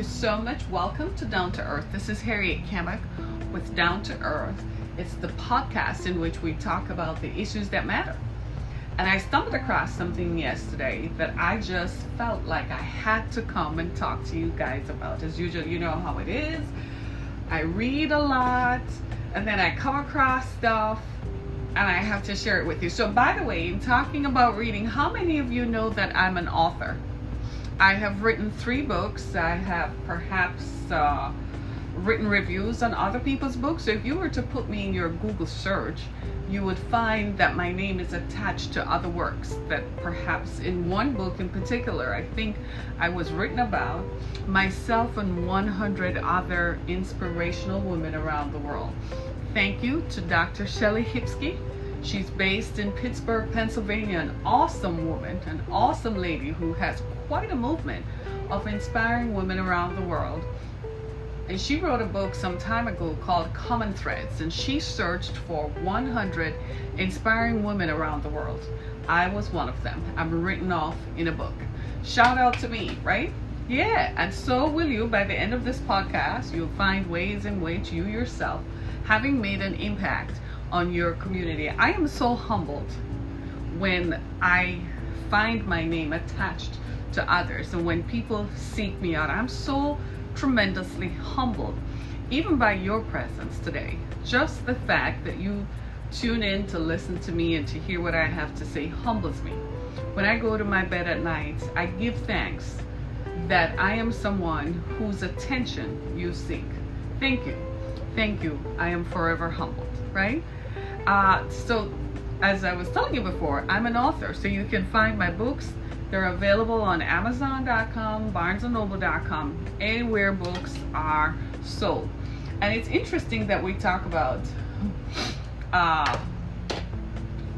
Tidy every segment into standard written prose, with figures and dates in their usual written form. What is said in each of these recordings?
so much. Welcome to Down to Earth. This is Harriet Kamek with Down to Earth. It's the podcast in which we talk about the issues that matter. And I stumbled across something yesterday that I just felt like I had to come and talk to you guys about. As usual, you know how it is. I read a lot and then I come across stuff and I have to share it with you. So by the way, in talking about reading, how many of you know that I'm an author? I have written 3 books. I have perhaps written reviews on other people's books. So if you were to put me in your Google search, you would find that my name is attached to other works, that perhaps in one book in particular, I think I was written about myself and 100 other inspirational women around the world. Thank you to Dr. Shelley Hipsky. She's based in Pittsburgh, Pennsylvania, an awesome woman, an awesome lady who has quite a movement of inspiring women around the world. And she wrote a book some time ago called Common Threads, and she searched for 100 inspiring women around the world. I was one of them. I'm written off in a book. Shout out to me, right? Yeah, and so will you. By the end of this podcast, you'll find ways in which you yourself, having made an impact on your community. I am so humbled when I find my name attached to others and when people seek me out. I'm so tremendously humbled, even by your presence today. Just the fact that you tune in to listen to me and to hear what I have to say humbles me. When I go to my bed at night, I give thanks that I am someone whose attention you seek. Thank you. Thank you. I am forever humbled, right? So as I was telling you before, I'm an author, so you can find my books. They're available on Amazon.com, BarnesandNoble.com, anywhere books are sold. And it's interesting that we talk about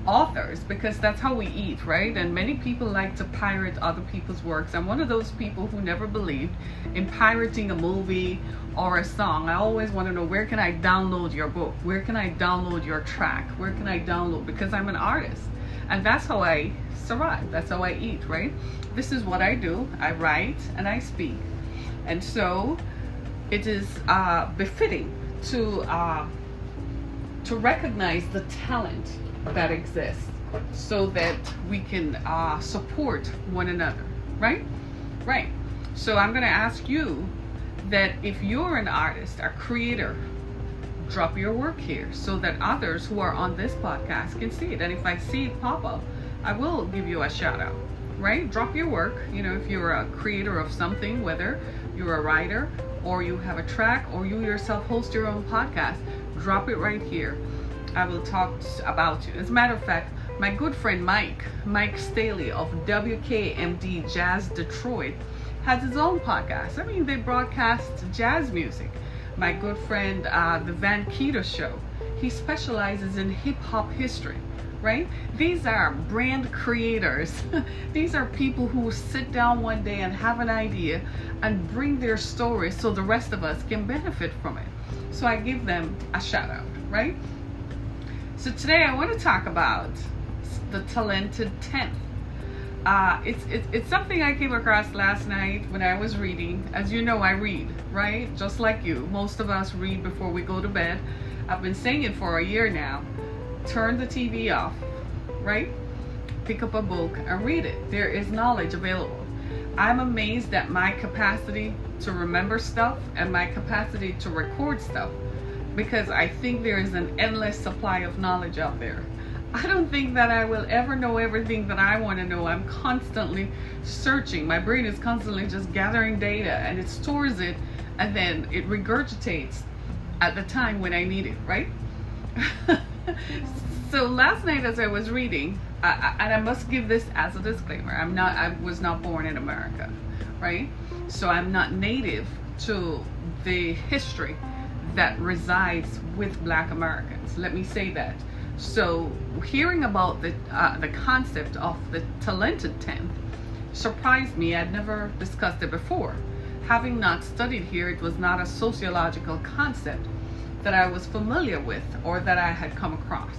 authors, because that's how we eat, right? And many people like to pirate other people's works. I'm one of those people who never believed in pirating a movie or a song. I always want to know, where can I download your book? Where can I download your track? Where can I download? Because I'm an artist, and that's how I survive. That's how I eat, right? This is what I do. I write and I speak. And so it is befitting to recognize the talent that exists so that we can support one another, right? Right. So I'm going to ask you that if you're an artist, a creator, drop your work here so that others who are on this podcast can see it. And if I see it pop up, I will give you a shout out, right? Drop your work. You know, if you're a creator of something, whether you're a writer or you have a track or you yourself host your own podcast, drop it right here. I will talk about you. As a matter of fact, my good friend Mike Staley of WKMD Jazz Detroit has his own podcast. I mean, they broadcast jazz music. My good friend, the Van Keter Show, he specializes in hip hop history, right? These are brand creators. These are people who sit down one day and have an idea and bring their story so the rest of us can benefit from it. So I give them a shout out, right? So today I want to talk about the talented 10th. It's something I came across last night when I was reading. As you know, I read, right? Just like you. Most of us read before we go to bed. I've been saying it for a year now. Turn the TV off, right? Pick up a book and read it. There is knowledge available. I'm amazed at my capacity to remember stuff and my capacity to record stuff, because I think there is an endless supply of knowledge out there. I don't think that I will ever know everything that I want to know. I'm constantly searching. My brain is constantly just gathering data, and it stores it, and then it regurgitates at the time when I need it, right? So last night as I was reading, and I must give this as a disclaimer, I was not born in America, right? So I'm not native to the history that resides with Black Americans. Let me say that. So hearing about the concept of the talented 10th surprised me. I'd never discussed it before. Having not studied here, it was not a sociological concept that I was familiar with or that I had come across.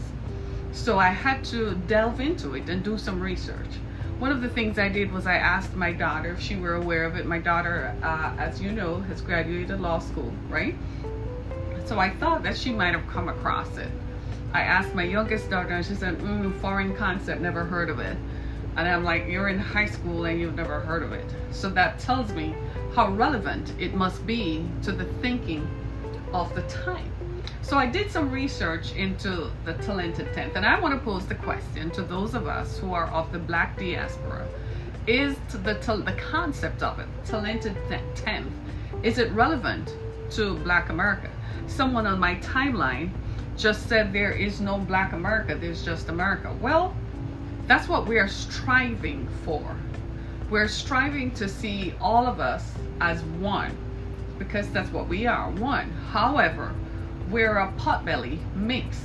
So I had to delve into it and do some research. one of the things I did was I asked my daughter if she were aware of it. My daughter, as you know, has graduated law school, right? So I thought that she might have come across it. I asked my youngest daughter, and she said, foreign concept, never heard of it. And I'm like, you're in high school and you've never heard of it. So that tells me how relevant it must be to the thinking of the time. So I did some research into the talented tenth, and I want to pose the question to those of us who are of the Black diaspora: is the concept of it, talented tenth, is it relevant to Black America? Someone on my timeline just said there is no Black America, there's just America. Well, that's what we are striving for. We're striving to see all of us as one, because that's what we are, one. However, we're a potbelly mix,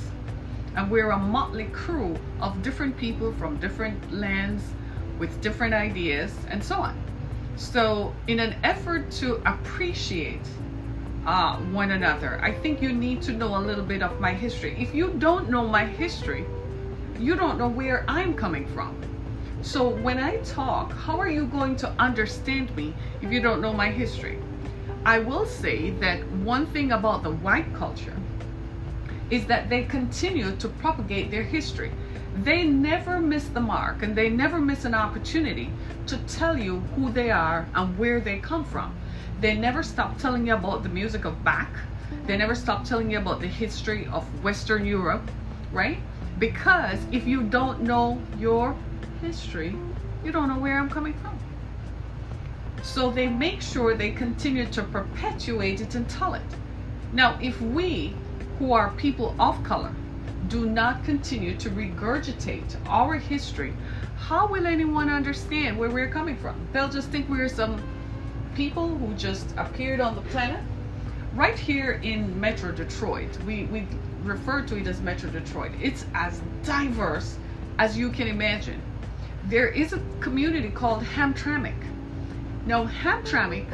and we're a motley crew of different people from different lands with different ideas and so on. So in an effort to appreciate one another, I think you need to know a little bit of my history. If you don't know my history, you don't know where I'm coming from. So when I talk, how are you going to understand me if you don't know my history? I will say that one thing about the white culture is that they continue to propagate their history. They never miss the mark, and they never miss an opportunity to tell you who they are and where they come from. They never stop telling you about the music of Bach. They never stop telling you about the history of Western Europe, right? Because if you don't know your history, you don't know where I'm coming from. So they make sure they continue to perpetuate it and tell it. Now, if we, who are people of color, do not continue to regurgitate our history, how will anyone understand where we're coming from? They'll just think we're some people who just appeared on the planet. Right here in Metro Detroit, we refer to it as Metro Detroit. It's as diverse as you can imagine. There is a community called Hamtramck. Now, Hamtramck,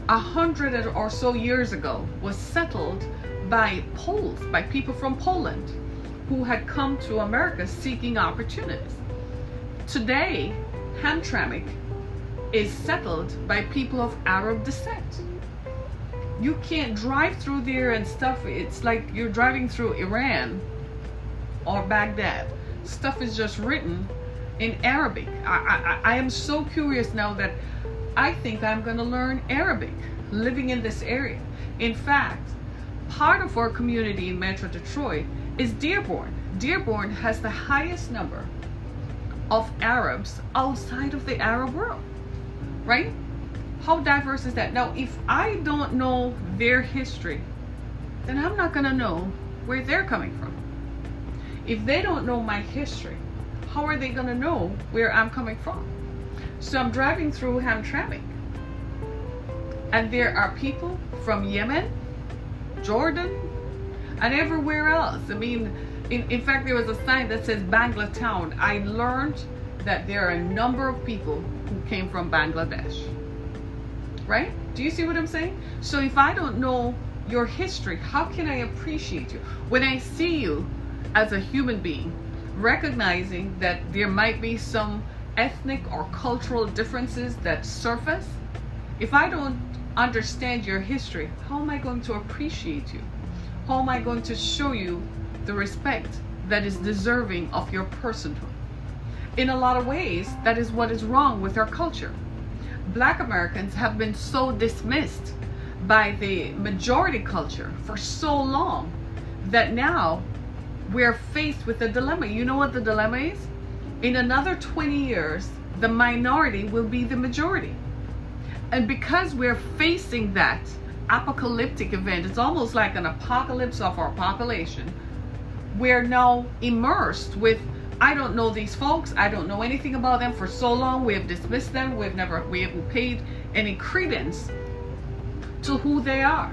100 or so years ago, was settled by Poles, by people from Poland who had come to America seeking opportunities. Today, Hamtramck is settled by people of Arab descent. You can't drive through there and stuff. It's like you're driving through Iran or Baghdad. Stuff is just written in Arabic. I am so curious now that I think I'm going to learn Arabic living in this area. In fact, part of our community in Metro Detroit is Dearborn. Dearborn has the highest number of Arabs outside of the Arab world, right? How diverse is that? Now, if I don't know their history, then I'm not going to know where they're coming from. If they don't know my history, how are they going to know where I'm coming from? So I'm driving through Hamtramck, and there are people from Yemen, Jordan, and everywhere else. I mean, in fact, there was a sign that says Bangla Town. I learned that there are a number of people who came from Bangladesh. Right? Do you see what I'm saying? So if I don't know your history, how can I appreciate you? When I see you as a human being, recognizing that there might be some ethnic or cultural differences that surface, if I don't understand your history, how am I going to appreciate you? How am I going to show you the respect that is deserving of your personhood? In a lot of ways, that is what is wrong with our culture. Black Americans have been so dismissed by the majority culture for so long that now we're faced with a dilemma. You know what the dilemma is? In another 20 years, the minority will be the majority. And because we're facing that apocalyptic event, it's almost like an apocalypse of our population, we're now immersed with, I don't know these folks, I don't know anything about them for so long, we have dismissed them, we haven't paid any credence to who they are.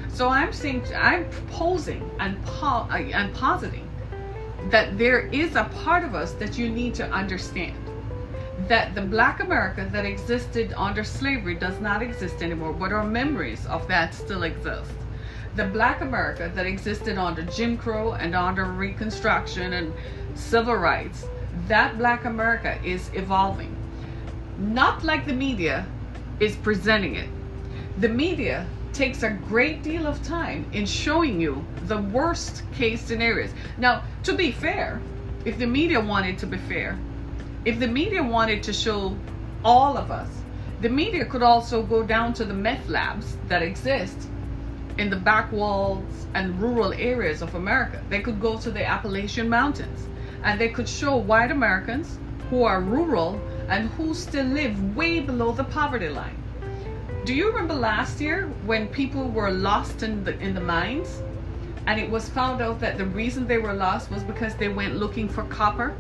So I'm proposing and positing that there is a part of us that you need to understand. That the Black America that existed under slavery does not exist anymore, but our memories of that still exist. The Black America that existed under Jim Crow and under Reconstruction and civil rights, that Black America is evolving. Not like the media is presenting it. The media takes a great deal of time in showing you the worst case scenarios. Now, to be fair, if the media wanted to be fair, if the media wanted to show all of us, the media could also go down to the meth labs that exist in the back walls and rural areas of America. They could go to the Appalachian Mountains and they could show white Americans who are rural and who still live way below the poverty line. Do you remember last year when people were lost in the mines, and it was found out that the reason they were lost was because they went looking for copper?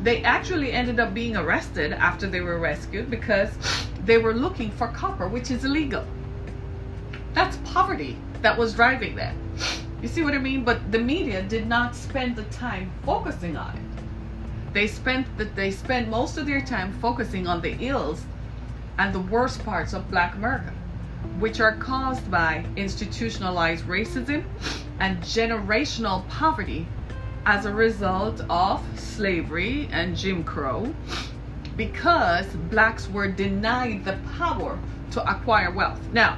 They actually ended up being arrested after they were rescued because they were looking for copper, which is illegal. That's poverty that was driving that. You see what I mean? But the media did not spend the time focusing on it. They spent most of their time focusing on the ills and the worst parts of Black America, which are caused by institutionalized racism and generational poverty as a result of slavery and Jim Crow, because Blacks were denied the power to acquire wealth. Now,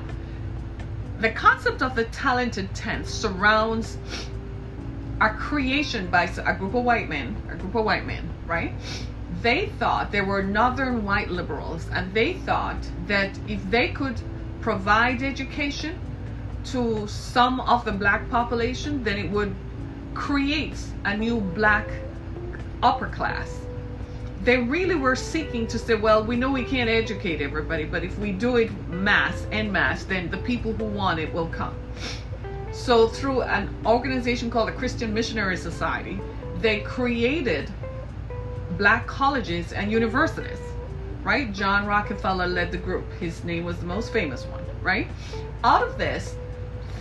the concept of the talented 10th surrounds a creation by a group of white men, right? They thought, they were northern white liberals, and they thought that if they could provide education to some of the Black population, then it would create a new Black upper class. They really were seeking to say, well, we know we can't educate everybody, but if we do it en masse, then the people who want it will come. So through an organization called the Christian Missionary Society, they created Black colleges and universities, right? John Rockefeller led the group. His name was the most famous one, right? Out of this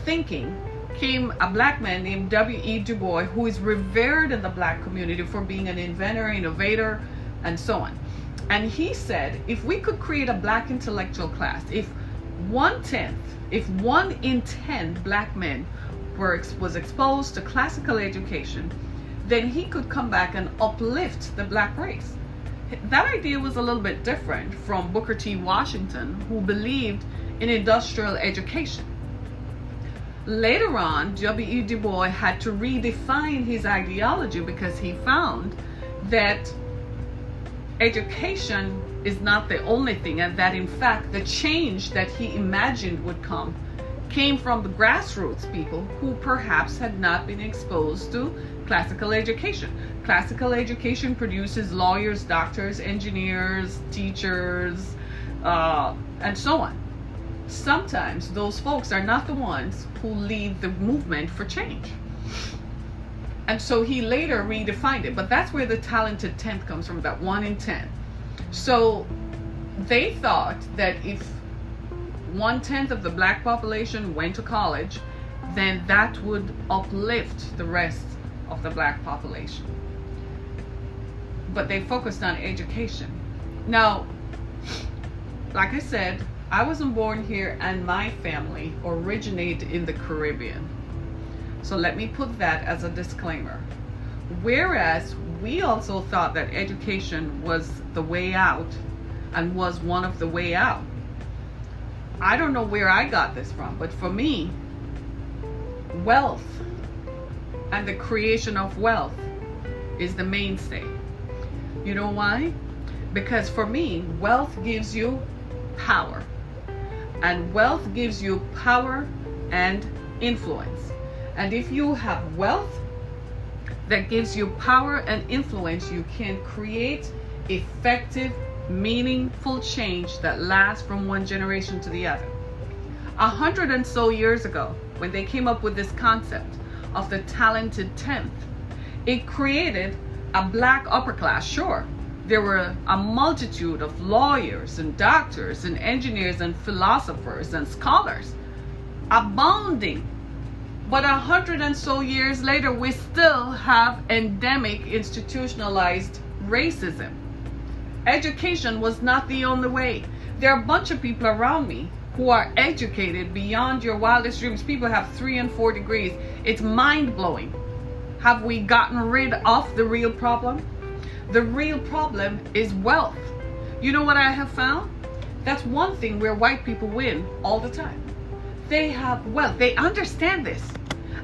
thinking came a Black man named W.E Dubois, who is revered in the Black community for being an inventor, innovator, and so on. And he said, if we could create a Black intellectual class, if 1 in 10 Black men was exposed to classical education, then he could come back and uplift the Black race. That idea was a little bit different from Booker T. Washington, who believed in industrial education. Later on, W.E Dubois had to redefine his ideology because he found that education is not the only thing, and that in fact the change that he imagined would come came from the grassroots people who perhaps had not been exposed to classical education. Classical education produces lawyers, doctors, engineers, teachers, and so on. Sometimes those folks are not the ones who lead the movement for change. And so he later redefined it, but that's where the talented 10th comes from, that 1 in 10. So they thought that if 1/10 of the Black population went to college, then that would uplift the rest of the Black population. But they focused on education. Now, like I said, I wasn't born here and my family originated in the Caribbean. So let me put that as a disclaimer. Whereas we also thought that education was the way out and was one of the way out. I don't know where I got this from, but for me, wealth and the creation of wealth is the mainstay. You know why? Because for me, wealth gives you power. And wealth gives you power and influence. And if you have wealth that gives you power and influence, you can create effective, meaningful change that lasts from one generation to the other. 100 and so years ago, when they came up with this concept of the talented 10th, it created a Black upper class. Sure, there were a multitude of lawyers and doctors and engineers and philosophers and scholars abounding. But 100 and so years later, we still have endemic institutionalized racism. Education was not the only way. There are a bunch of people around me who are educated beyond your wildest dreams. People have 3 and 4 degrees. It's mind-blowing. Have we gotten rid of the real problem? The real problem is wealth. You know what I have found? That's one thing where white people win all the time. They have wealth. They understand this.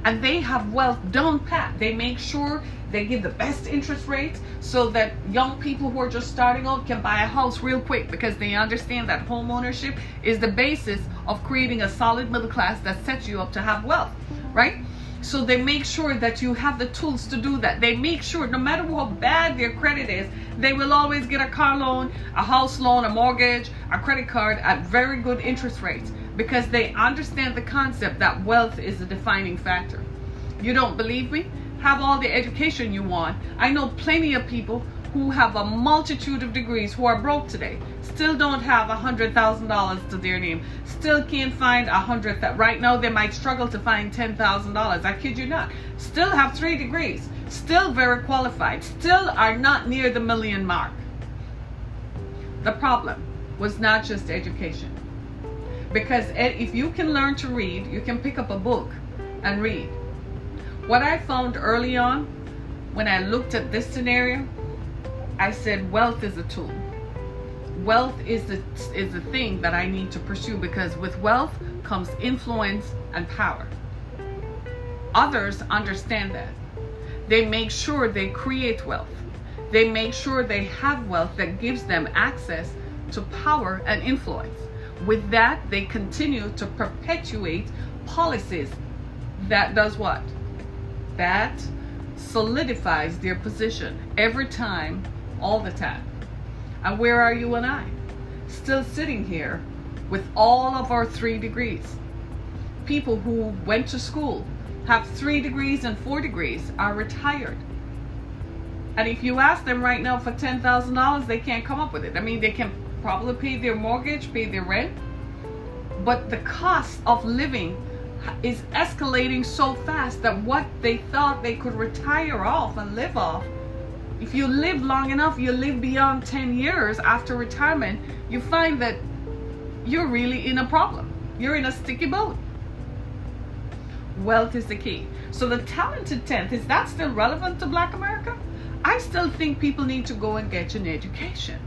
And they have wealth down pat. They make sure they give the best interest rates so that young people who are just starting out can buy a house real quick, because they understand that home ownership is the basis of creating a solid middle class that sets you up to have wealth, right? So they make sure that you have the tools to do that. They make sure no matter how bad their credit is, they will always get a car loan, a house loan, a mortgage, a credit card at very good interest rates, because they understand the concept that wealth is a defining factor. You don't believe me? Have all the education you want. I know plenty of people who have a multitude of degrees who are broke today, still don't have $100,000 to their name, still can't find that right now they might struggle to find $10,000. I kid you not. Still have 3 degrees, still very qualified, still are not near the million mark. The problem was not just education, because if you can learn to read, you can pick up a book and read. What I found early on when I looked at this scenario, I said wealth is a tool. Wealth is the thing that I need to pursue, because with wealth comes influence and power. Others understand that. They make sure they create wealth. They make sure they have wealth that gives them access to power and influence. With that, they continue to perpetuate policies that does what? That solidifies their position every time, all the time. And where are you and I? Still sitting here with all of our 3 degrees. People who went to school, have 3 degrees and 4 degrees, are retired. And if you ask them right now for $10,000, they can't come up with it. I mean, they can probably pay their mortgage, pay their rent, but the cost of living is escalating so fast that what they thought they could retire off and live off, if you live long enough, you live beyond 10 years after retirement, you find that you're really in a problem. You're in a sticky boat. Wealth is the key. So the talented 10th, is that still relevant to Black America? I still think people need to go and get an education.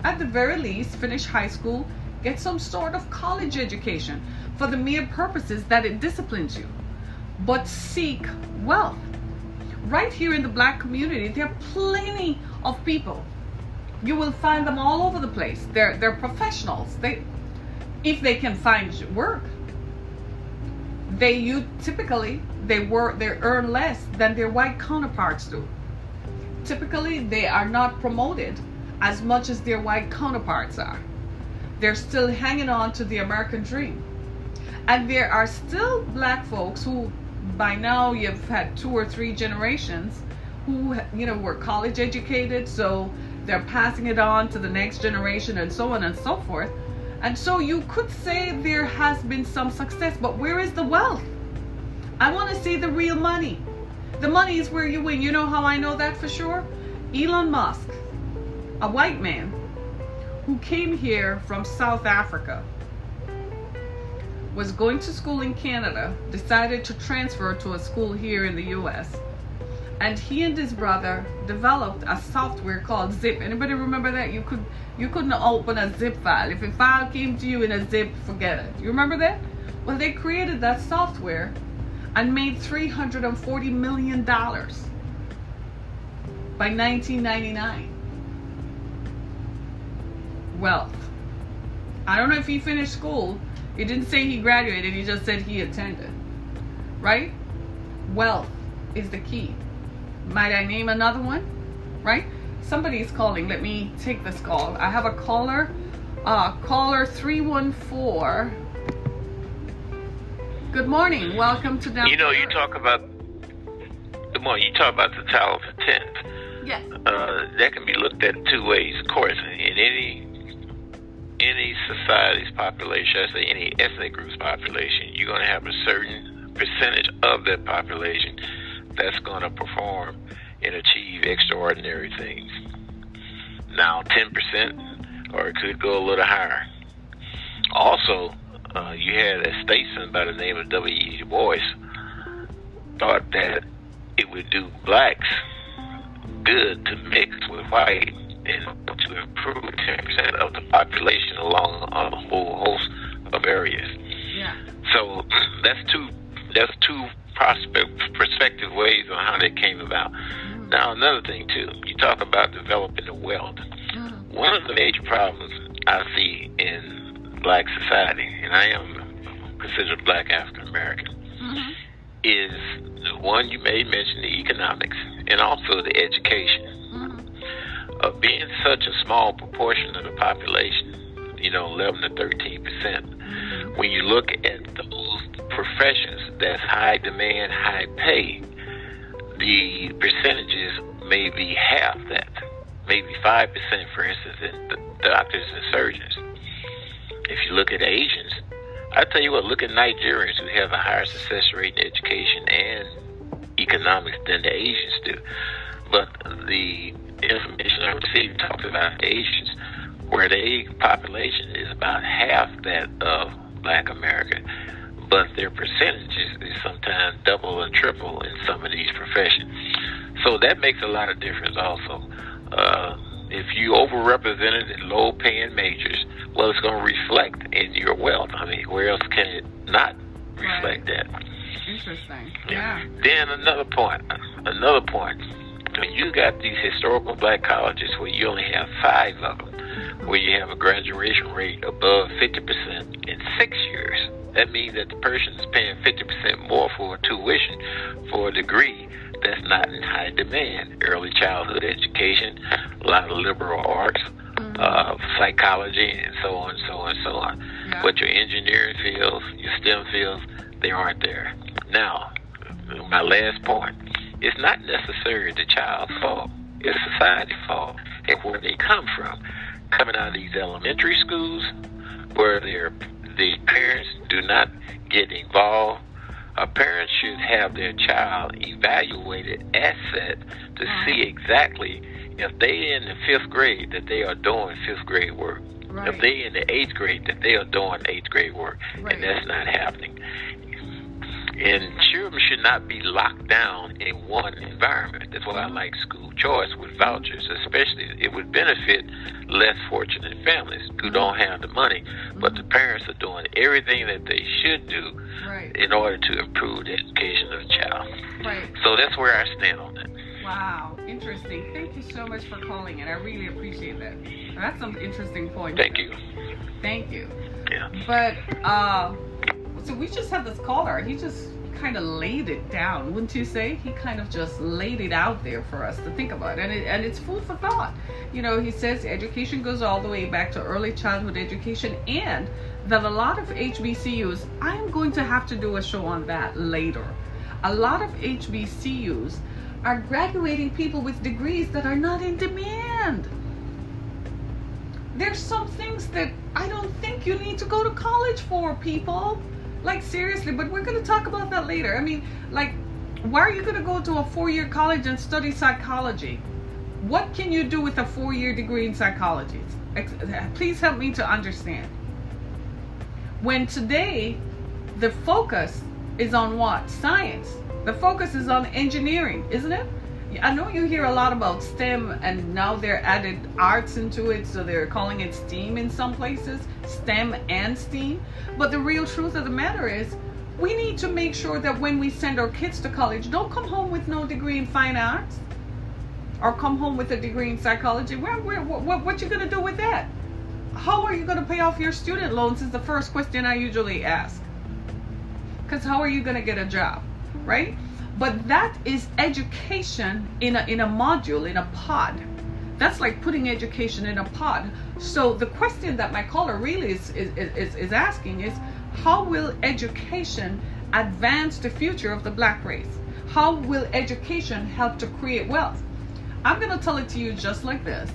At the very least, finish high school, get some sort of college education for the mere purposes that it disciplines you. But seek wealth. Right here in the Black community, there are plenty of people. You will find them all over the place. They're professionals. If they can find work, they earn less than their white counterparts do. Typically, they are not promoted as much as their white counterparts are. They're still hanging on to the American dream. And there are still Black folks who, by now you've had 2 or 3 generations who, were college educated, so they're passing it on to the next generation and so on and so forth. And so you could say there has been some success, but where is the wealth? I want to see the real money. The money is where you win. You know how I know that for sure? Elon Musk, a white man who came here from South Africa, was going to school in Canada, decided to transfer to a school here in the US, and he and his brother developed a software called Zip. Anybody remember that? You couldn't open a zip file. If a file came to you in a zip, forget it. You remember that? Well, they created that software and made $340 million by 1999. Wealth. I don't know if he finished school. He didn't say he graduated, he just said he attended. Right? Wealth is the key. Might I name another one? Right? Somebody is calling. Let me take this call. I have a caller. Caller 314. Good morning. Welcome to Down. You talk about the talented 10th. Yes. That can be looked at 2 ways. Of course, in any society's population, I say any ethnic group's population, you're going to have a certain percentage of that population that's going to perform and achieve extraordinary things. Now, 10%, or it could go a little higher. Also, you had a statesman by the name of W.E Dubois thought that it would do blacks good to mix with white and to improve 10% of the population along a whole host of areas. Yeah. So that's two perspective ways on how that came about. Now, another thing, too, you talk about developing the wealth. One of the major problems I see in black society, and I am considered black African American, is the one you may mention, the economics, and also the education. Of being such a small proportion of the population, 11 to 13%, when you look at those professions that's high demand, high pay, the percentages may be half that, maybe 5%, for instance, in the doctors and surgeons. If you look at Asians, I tell you what, look at Nigerians who have a higher success rate in education and economics than the Asians do. But the information I received talks about Asians, where their population is about half that of black America, but their percentages is sometimes double and triple in some of these professions. So that makes a lot of difference also. If you overrepresented in low-paying majors, well, it's going to reflect in your wealth. I mean, where else can it not reflect that? Interesting. Yeah. Then another point. When you got these historical black colleges where you only have 5 of them, where you have a graduation rate above 50% in 6 years, that means that the person is paying 50% more for tuition for a degree that's not in high demand. Early childhood education, a lot of liberal arts, psychology, and so on, so on, so on. Yeah. But your engineering fields, your STEM fields, they aren't there. Now, my last point, it's not necessarily the child's fault. It's society's fault and where they come from. Coming out of these elementary schools where the parents do not get involved. A parent should have their child evaluated asset to see exactly if they in the 5th grade that they are doing 5th grade work. Right. If they in the 8th grade that they are doing 8th grade work. Right. And that's not happening. And children should not be locked down in one environment. That's why I like school choice with vouchers, especially it would benefit less fortunate families who don't have the money, but the parents are doing everything that they should do in order to improve the education of the child. Right. So that's where I stand on that. Wow, interesting. Thank you so much for calling in. I really appreciate that. That's some interesting points. Thank you. Thank you. Yeah. But so we just had this caller. He just kind of laid it down, wouldn't you say? He kind of just laid it out there for us to think about, and it's food for thought. He says education goes all the way back to early childhood education, and that a lot of HBCUs, I'm going to have to do a show on that later. A lot of HBCUs are graduating people with degrees that are not in demand. There's some things that I don't think you need to go to college for, people. Like, seriously, but we're going to talk about that later. I mean, like, why are you going to go to a 4-year college and study psychology? What can you do with a 4-year degree in psychology? Please help me to understand. When today, the focus is on what? Science. The focus is on engineering, isn't it? I know you hear a lot about STEM, and now they're added arts into it, so they're calling it STEAM in some places, STEM and STEAM. But the real truth of the matter is, we need to make sure that when we send our kids to college, don't come home with no degree in fine arts, or come home with a degree in psychology. What you gonna do with that? How are you gonna pay off your student loans is the first question I usually ask. Because how are you gonna get a job, right? But that is education in a module, in a pod. That's like putting education in a pod. So the question that my caller really is asking is, how will education advance the future of the black race? How will education help to create wealth? I'm going to tell it to you just like this.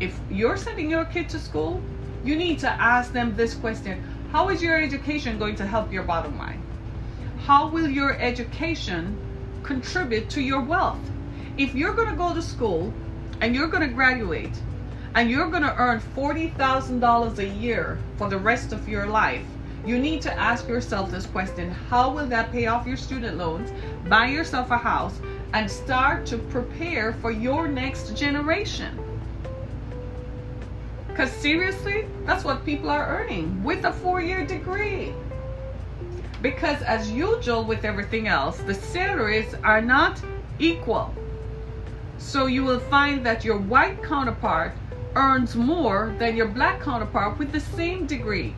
If you're sending your kid to school, you need to ask them this question: how is your education going to help your bottom line? How will your education contribute to your wealth? If you're going to go to school and you're going to graduate and you're going to earn $40,000 a year for the rest of your life, you need to ask yourself this question: how will that pay off your student loans, buy yourself a house, and start to prepare for your next generation. Because seriously, that's what people are earning with a 4-year degree. Because as usual with everything else, the salaries are not equal. So you will find that your white counterpart earns more than your black counterpart with the same degree.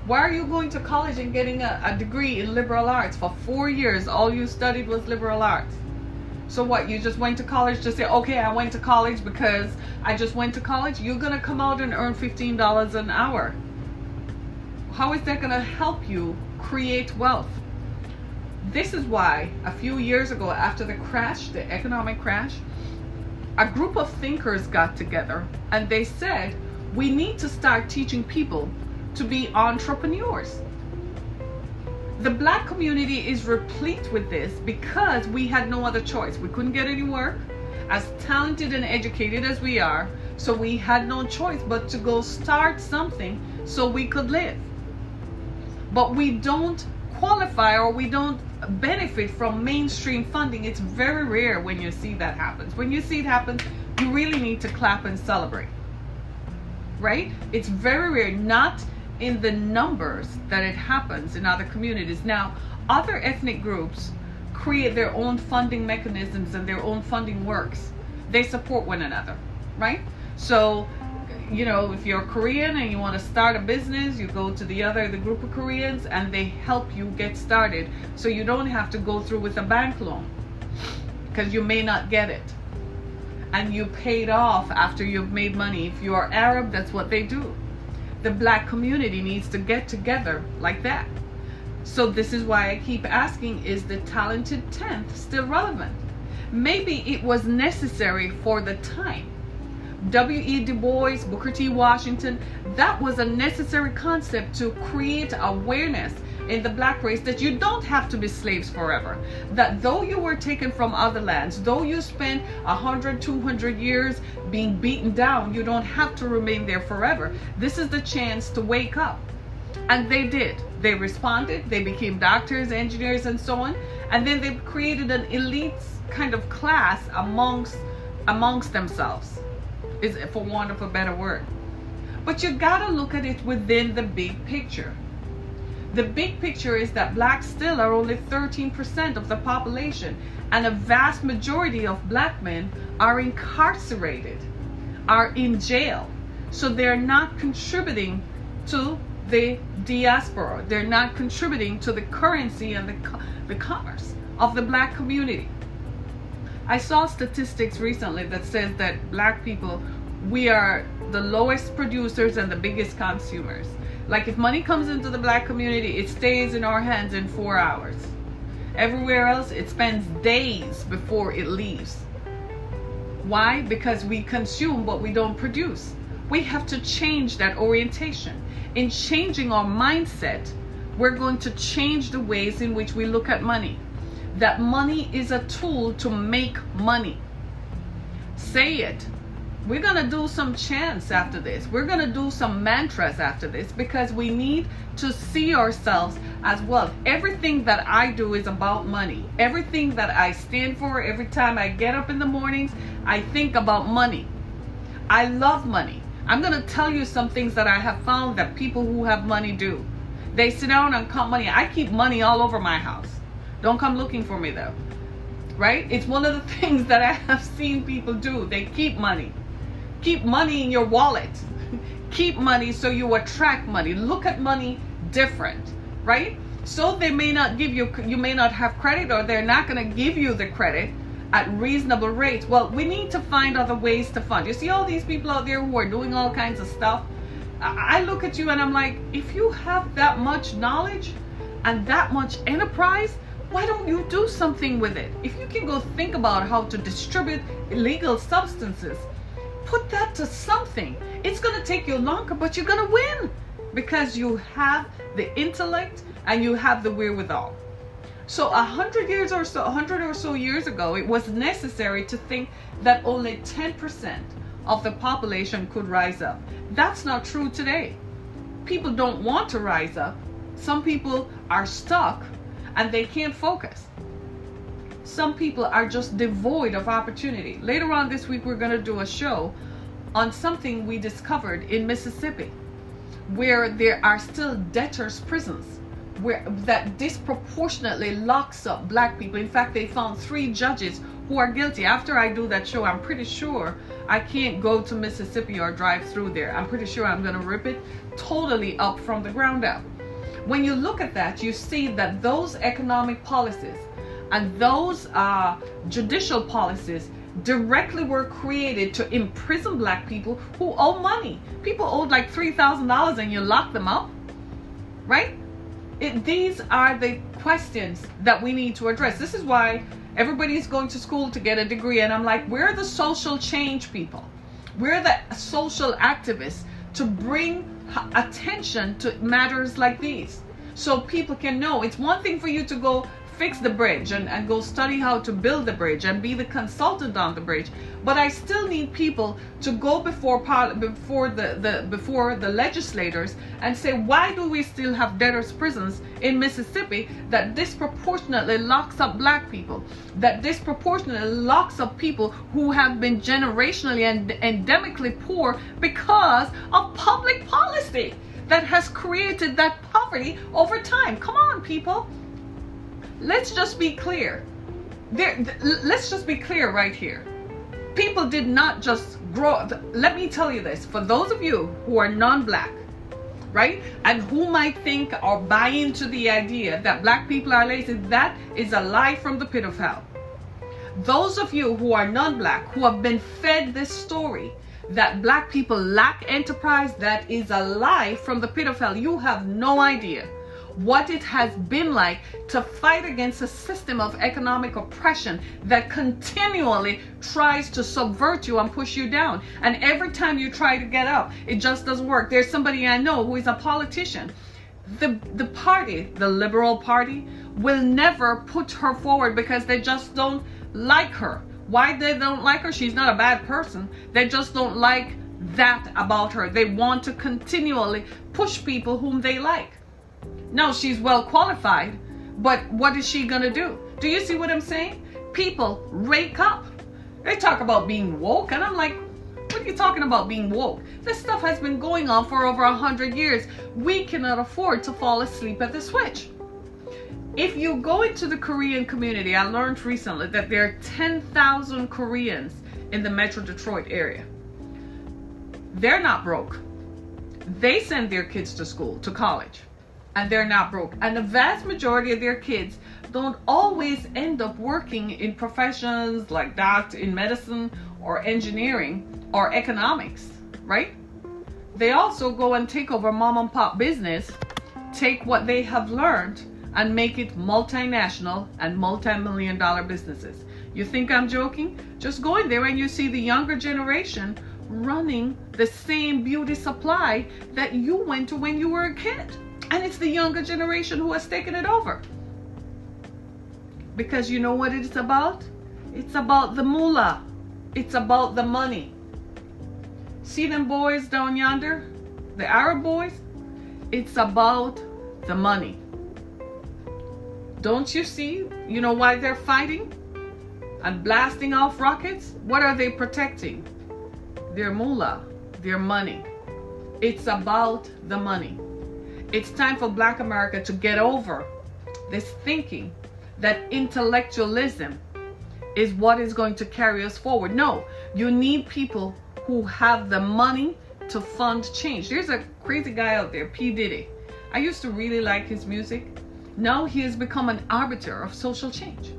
Why are you going to college and getting a degree in liberal arts for 4 years? All you studied was liberal arts. So what, you just went to college to say, okay, I went to college because I just went to college? You're going to come out and earn $15 an hour. How is that going to help you create wealth? This is why a few years ago, after the crash, the economic crash, a group of thinkers got together and they said, we need to start teaching people to be entrepreneurs. The black community is replete with this because we had no other choice. We couldn't get any work, as talented and educated as we are, so we had no choice but to go start something so we could live. But we don't qualify, or we don't benefit from mainstream funding. It's very rare when you see that happens. When you see it happen, you really need to clap and celebrate, right? It's very rare, not in the numbers that it happens in other communities. Now, other ethnic groups create their own funding mechanisms and their own funding works. They support one another, right? So, you know, if you're Korean and you want to start a business, you go to the group of Koreans and they help you get started, so you don't have to go through with a bank loan because you may not get it, and you paid off after you've made money. If you are Arab, that's what they do. The black community needs to get together like that. So this is why I keep asking, is the talented 10th still relevant? Maybe it was necessary for the time. W.E Dubois, Booker T. Washington, that was a necessary concept to create awareness in the black race that you don't have to be slaves forever. That though you were taken from other lands, though you spent 100, 200 years being beaten down, you don't have to remain there forever. This is the chance to wake up. And they did. They responded. They became doctors, engineers, and so on. And then they created an elite kind of class amongst themselves, is for want of a better word. But you gotta look at it within the big picture. The big picture is that blacks still are only 13% of the population, and a vast majority of black men are incarcerated, are in jail. So they're not contributing to the diaspora. They're not contributing to the currency and the commerce of the black community. I saw statistics recently that says that black people, we are the lowest producers and the biggest consumers. Like if money comes into the black community, it stays in our hands in 4 hours. Everywhere else, it spends days before it leaves. Why? Because we consume but we don't produce. We have to change that orientation. In changing our mindset, we're going to change the ways in which we look at money. That money is a tool to make money. Say it. We're going to do some chants after this. We're going to do some mantras after this, because we need to see ourselves as wealth. Everything that I do is about money. Everything that I stand for, every time I get up in the mornings, I think about money. I love money. I'm going to tell you some things that I have found that people who have money do. They sit down and count money. I keep money all over my house. Don't come looking for me though. Right? It's one of the things that I have seen people do. They keep money. Keep money in your wallet. Keep money so you attract money. Look at money different, right? So they may not give you, you may not have credit, or they're not going to give you the credit at reasonable rates. Well, we need to find other ways to fund. You see all these people out there who are doing all kinds of stuff. I look at you and I'm like, if you have that much knowledge and that much enterprise, why don't you do something with it? If you can go think about how to distribute illegal substances, put that to something. It's going to take you longer, but you're going to win because you have the intellect and you have the wherewithal. So 100 or so years ago, it was necessary to think that only 10% of the population could rise up. That's not true today. People don't want to rise up. Some people are stuck and they can't focus. Some people are just devoid of opportunity. Later on this week, we're going to do a show on something we discovered in Mississippi, where there are still debtors' prisons, where that disproportionately locks up black people. In fact, they found 3 judges who are guilty. After I do that show, I'm pretty sure I can't go to Mississippi or drive through there. I'm pretty sure I'm going to rip it totally up from the ground up. When you look at that, you see that those economic policies and those judicial policies directly were created to imprison black people who owe money. People owed like $3,000 and you lock them up, right? These are the questions that we need to address. This is why everybody's going to school to get a degree, and I'm like, we're the social change people. We're the social activists to bring attention to matters like these, so people can know. It's one thing for you to go fix the bridge and go study how to build the bridge and be the consultant on the bridge, but I still need people to go before the legislators and say, why do we still have debtors' prisons in Mississippi that disproportionately locks up black people, that disproportionately locks up people who have been generationally and endemically poor because of public policy that has created that poverty over time? Come on, people. Let's just be clear. Let's just be clear right here. People did not just grow up. Let me tell you this, for those of you who are non-black, right, and who might think or buy into the idea that black people are lazy, that is a lie from the pit of hell. Those of you who are non-black, who have been fed this story that black people lack enterprise, that is a lie from the pit of hell. You have no idea what it has been like to fight against a system of economic oppression that continually tries to subvert you and push you down. And every time you try to get up, it just doesn't work. There's somebody I know who is a politician. The party, the Liberal Party, will never put her forward because they just don't like her. Why they don't like her? She's not a bad person. They just don't like that about her. They want to continually push people whom they like. No, she's well qualified, but what is she gonna do? Do you see what I'm saying? People rake up. They talk about being woke, and I'm like, what are you talking about being woke? This stuff has been going on for over 100 years. We cannot afford to fall asleep at the switch. If you go into the Korean community, I learned recently that there are 10,000 Koreans in the Metro Detroit area. They're not broke. They send their kids to school, to college. And they're not broke. And the vast majority of their kids don't always end up working in professions like that, in medicine or engineering or economics, right? They also go and take over mom and pop business, take what they have learned and make it multinational and multi-million-dollar businesses. You think I'm joking? Just go in there and you see the younger generation running the same beauty supply that you went to when you were a kid. And it's the younger generation who has taken it over. Because you know what it's about? It's about the moolah. It's about the money. See them boys down yonder? The Arab boys? It's about the money. Don't you see? You know why they're fighting and blasting off rockets? What are they protecting? Their moolah, their money. It's about the money. It's time for Black America to get over this thinking that intellectualism is what is going to carry us forward. No, you need people who have the money to fund change. There's a crazy guy out there, P. Diddy. I used to really like his music. Now he has become an arbiter of social change.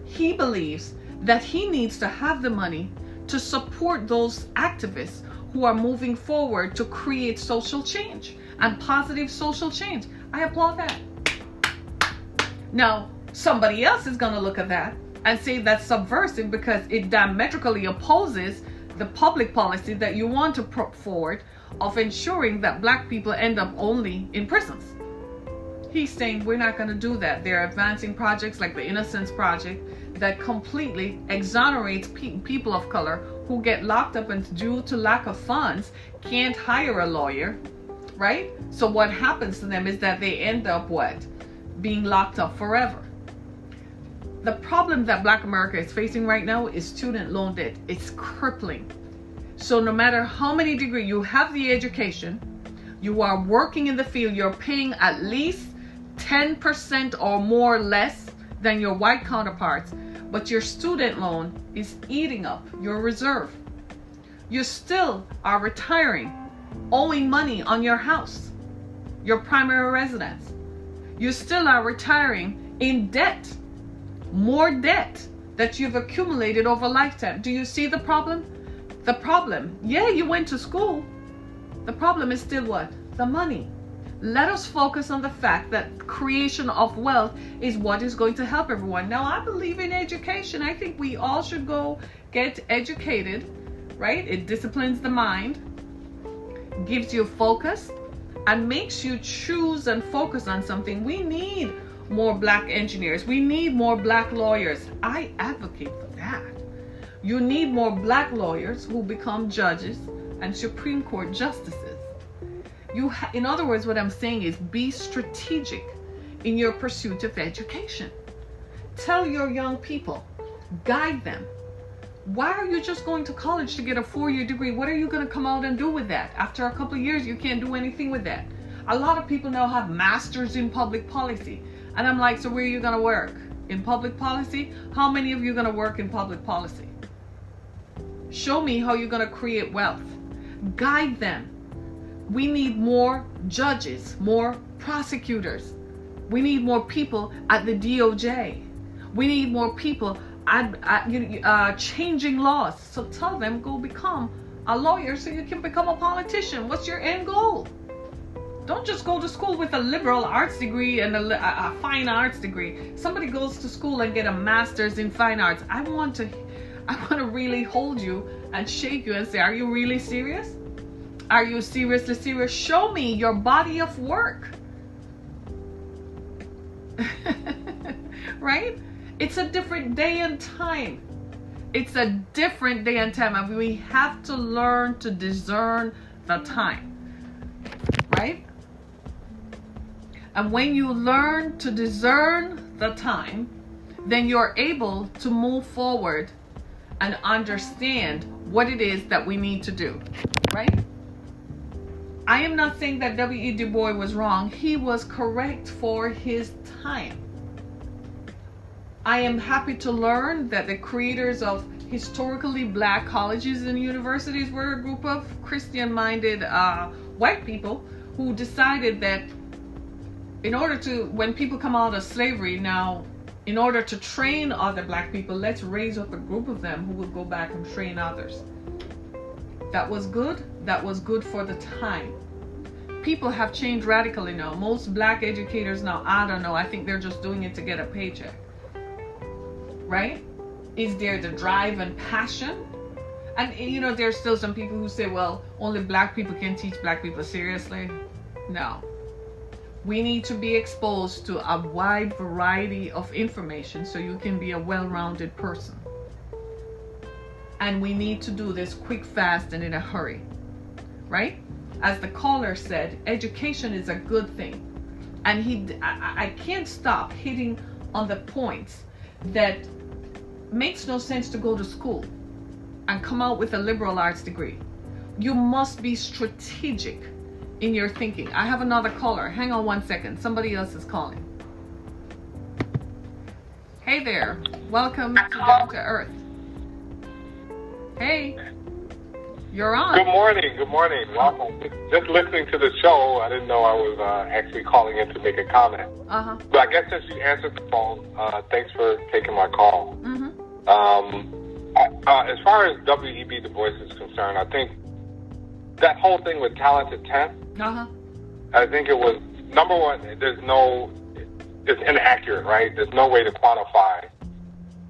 He believes that he needs to have the money to support those activists who are moving forward to create social change and positive social change. I applaud that. Now, somebody else is going to look at that and say that's subversive because it diametrically opposes the public policy that you want to put forward of ensuring that black people end up only in prisons. He's saying we're not going to do that. They're advancing projects like the Innocence Project that completely exonerates people of color who get locked up and due to lack of funds can't hire a lawyer, right? So what happens to them is that they end up what? Being locked up forever. The problem that Black America is facing right now is student loan debt. It's crippling. So no matter how many degrees you have, the education, you are working in the field, you're paying at least 10% or more less than your white counterparts, but your student loan is eating up your reserve. You still are retiring, owing money on your house, your primary residence. You still are retiring in debt, more debt that you've accumulated over a lifetime. Do you see the problem? The problem, yeah, you went to school. The problem is still what? The money. Let us focus on the fact that creation of wealth is what is going to help everyone. Now, I believe in education. I think we all should go get educated, right? It disciplines the mind, gives you focus, and makes you choose and focus on something. We need more Black engineers. We need more Black lawyers. I advocate for that. You need more Black lawyers who become judges and Supreme Court justices. In other words, what I'm saying is be strategic in your pursuit of education. Tell your young people, guide them. Why are you just going to college to get a 4-year degree? What are you going to come out and do with that? After a couple of years, you can't do anything with that. A lot of people now have masters in public policy. And I'm like, so where are you going to work? In public policy? How many of you are going to work in public policy? Show me how you're going to create wealth. Guide them. We need more judges, more prosecutors. We need more people at the DOJ. We need more people changing laws. So tell them, go become a lawyer so you can become a politician. What's your end goal? Don't just go to school with a liberal arts degree and a fine arts degree. Somebody goes to school and get a master's in fine arts. I want to really hold you and shake you and say, are you really serious? Are you seriously serious? Show me your body of work. Right? It's a different day and time. It's a different day and time. And we have to learn to discern the time. Right? And when you learn to discern the time, then you're able to move forward and understand what it is that we need to do. Right? I am not saying that W.E Dubois was wrong. He was correct for his time. I am happy to learn that the creators of historically Black colleges and universities were a group of Christian-minded white people who decided that when people come out of slavery now, in order to train other Black people, let's raise up a group of them who will go back and train others. That was good. That was good for the time. People have changed radically now. Most Black educators now, I don't know, I think they're just doing it to get a paycheck. Right? Is there the drive and passion? And there's still some people who say, well, only Black people can teach Black people. Seriously? No. We need to be exposed to a wide variety of information so you can be a well-rounded person. And we need to do this quick, fast, and in a hurry. Right? As the caller said, education is a good thing. And I can't stop hitting on the points that makes no sense to go to school and come out with a liberal arts degree. You must be strategic in your thinking. I have another caller. Hang on 1 second. Somebody else is calling. Hey there. Welcome to Down to Earth. Hey. You're on. Good morning. Good morning. Welcome. Just listening to the show, I didn't know I was actually calling in to make a comment. But I guess since you answered the phone, thanks for taking my call. As far as W.E Dubois is concerned, I think that whole thing with talented 10th, I think it was, number one, it's inaccurate, right? There's no way to quantify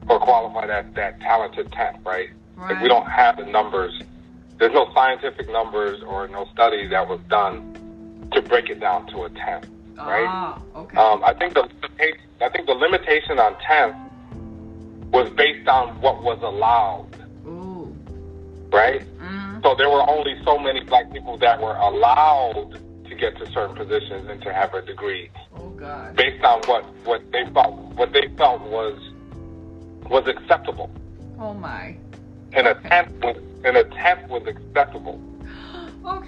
or qualify that talented 10th, right? Like, we don't have the numbers. There's no scientific numbers or no study that was done to break it down to a 10th, right? Okay. I think the limitation on 10th was based on what was allowed. Ooh. Right? Mm-hmm. So there were only so many Black people that were allowed to get to certain positions and to have a degree. Oh God. Based on what they felt was was acceptable. Oh my. An attempt was acceptable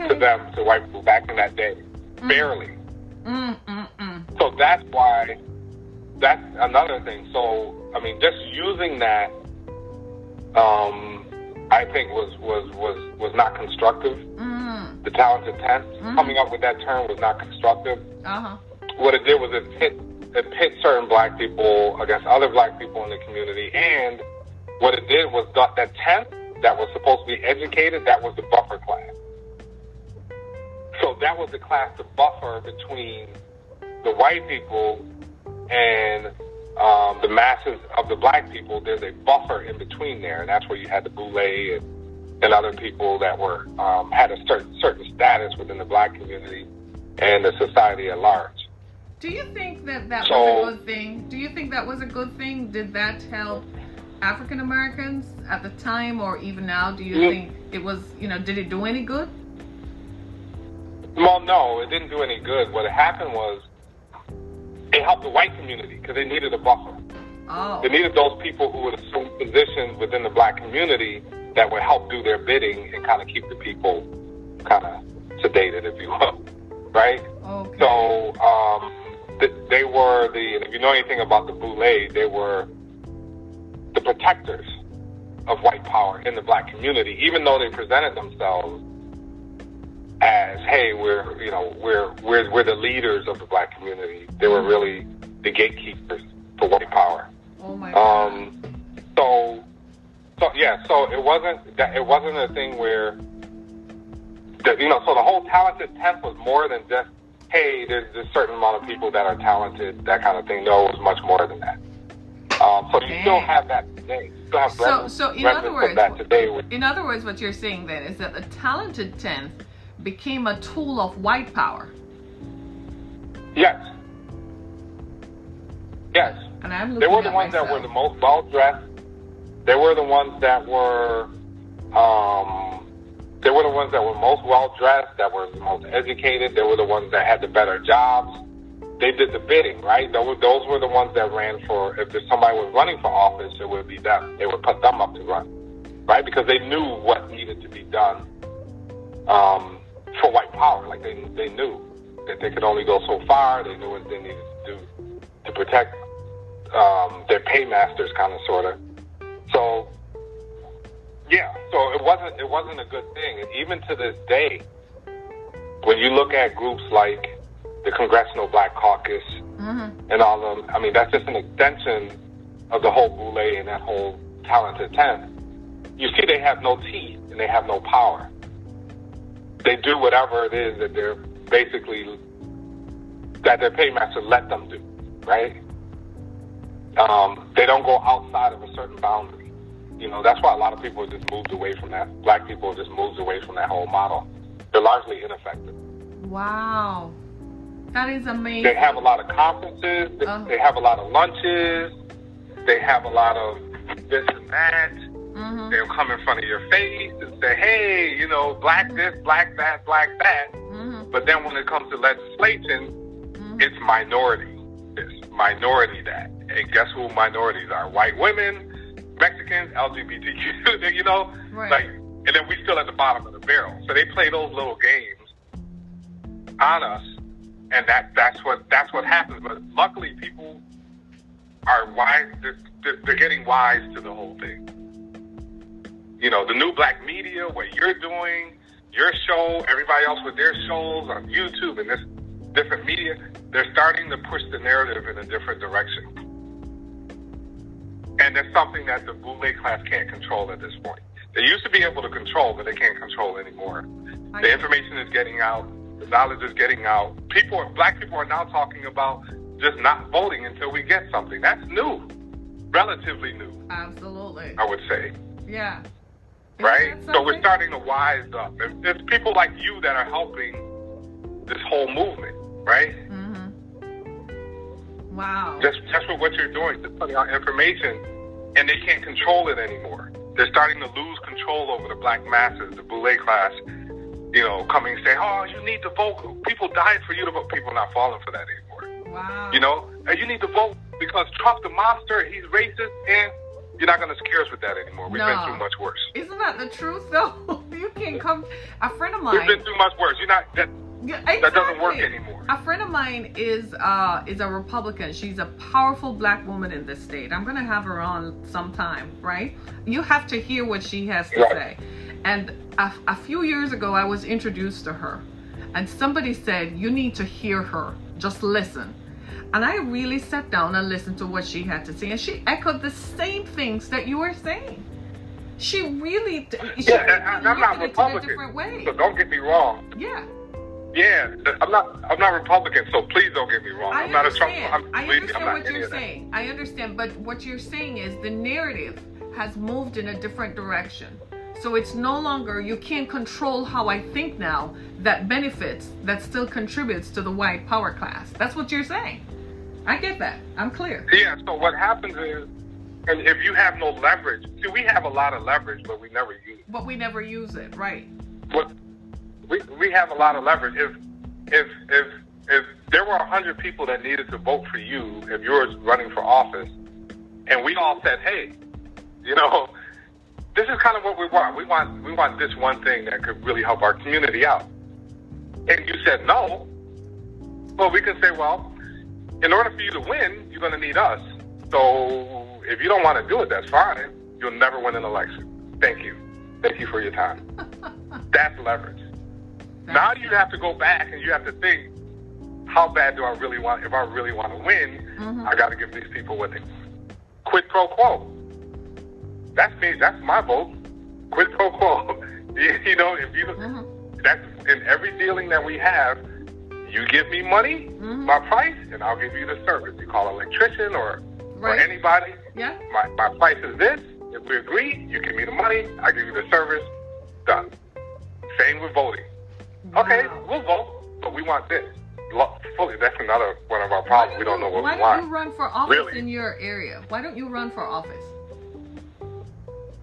to them, to white people back in that day. Barely. So that's why, that's another thing. So, I mean, just using that, I think was not constructive. The talented 10th, coming up with that term was not constructive. What it did was it pit certain black people against other black people in the community, and what it did was that 10th that was supposed to be educated, that was the buffer class. So that was the class to buffer between the white people and the masses of the black people. There's a buffer in between there, and that's where you had the boule and other people that were had a certain status within the black community and the society at large. Do you think that was a good thing? Do you think that was a good thing? Did that help African Americans at the time, or even now? Do you think it was, did it do any good? Well, no, it didn't do any good. What happened was it helped the white community because they needed a buffer. Oh. They needed those people who would assume positions within the black community that would help do their bidding and kind of keep the people kind of sedated, if you will, right? Okay. So they were and if you know anything about the boule, they were the protectors of white power in the black community, even though they presented themselves as, hey, we're the leaders of the black community. They were really the gatekeepers for white power. Oh my God. So it wasn't a thing where so the whole talented 10th was more than just, hey, there's a certain amount of people that are talented, that kind of thing. No, it was much more than that. So you still have that today. You still have so in other words, that today. In other words, what you're saying then is that the talented 10th became a tool of white power. Yes. And I'm looking they were the ones myself. that were the most well dressed. They were the ones that were most well dressed, that were the most educated. They were the ones that had the better jobs. They did the bidding, right? Those were the ones that ran for, if somebody was running for office, it would be them. They would put them up to run, right? Because they knew what needed to be done for white power. Like they knew that they could only go so far. They knew what they needed to do to protect their paymasters, kind of, sort of. So, yeah. So it wasn't a good thing. And even to this day, when you look at groups like the Congressional Black Caucus and all of them, I mean, that's just an extension of the whole boule and that whole talented 10th. You see, they have no teeth and they have no power. They do whatever it is that they're basically, that their paymaster let them do, right? They don't go outside of a certain boundary. That's why a lot of people just moved away from that. Black people just moved away from that whole model. They're largely ineffective. Wow. That is amazing. They have a lot of conferences. They have a lot of lunches. They have a lot of this and that. They'll come in front of your face and say, hey, black this, black that, black that. But then when it comes to legislation, it's minority this, minority that. And guess who minorities are? White women, Mexicans, LGBTQ, right. And then we still at the bottom of the barrel. So they play those little games on us, and that's what happens. But luckily, people are wise. They're getting wise to the whole thing. The new black media, what you're doing, your show, everybody else with their shows on YouTube and this different media, they're starting to push the narrative in a different direction. And that's something that the boule class can't control at this point. They used to be able to control, but they can't control anymore. The information is getting out. The knowledge is getting out. Black people are now talking about just not voting until we get something. That's new. Relatively new. Absolutely. I would say. Yeah. Right? So we're starting to wise up. And it's people like you that are helping this whole movement, right? Wow. Just with what you're doing, just putting out information, and they can't control it anymore. They're starting to lose control over the black masses, the boule class, coming and saying, oh, you need to vote. People died for you to vote. People are not falling for that anymore. Wow. And you need to vote because Trump the monster, he's racist, and You're not going to scare us with that anymore. We've been through much worse. Isn't that the truth, though? You can come. A friend of mine. We've been through much worse. That doesn't work anymore. A friend of mine is a Republican. She's a powerful black woman in this state. I'm gonna have her on sometime, right? You have to hear what she has to say. And a few years ago, I was introduced to her, and somebody said, "You need to hear her. Just listen." And I really sat down and listened to what she had to say, and she echoed the same things that you were saying. She really, and I'm not Republican, different way. So don't get me wrong. Yeah, I'm not Republican, so please don't get me wrong. I understand what you're saying. I understand, but what you're saying is the narrative has moved in a different direction. So it's no longer, you can't control how I think now that benefits, that still contributes to the white power class. That's what you're saying. I get that. I'm clear. Yeah, so what happens is, and if you have no leverage, see, we have a lot of leverage, but we never use it. But we never use it, right? We have a lot of leverage. If there were 100 people that needed to vote for you if you were running for office, and we all said, hey, this is kind of what we want. We want this one thing that could really help our community out. And you said no. Well, we can say, well, in order for you to win, you're going to need us. So if you don't want to do it, that's fine. You'll never win an election. Thank you. Thank you for your time. That's leverage. Now you have to go back and you have to think, how bad do I really want? If I really want to win, I got to give these people what they want. Quid pro quo. That's me. That's my vote. Quid pro quo. If you that's in every dealing that we have. You give me money, my price, and I'll give you the service. You call an electrician or anybody. Yeah. My price is this. If we agree, you give me the money, I give you the service. Done. Same with voting. Wow. Okay, we'll vote, but we want this. Fully, that's another one of our problems. We don't know what we want. Why don't you run for office in your area? Why don't you run for office?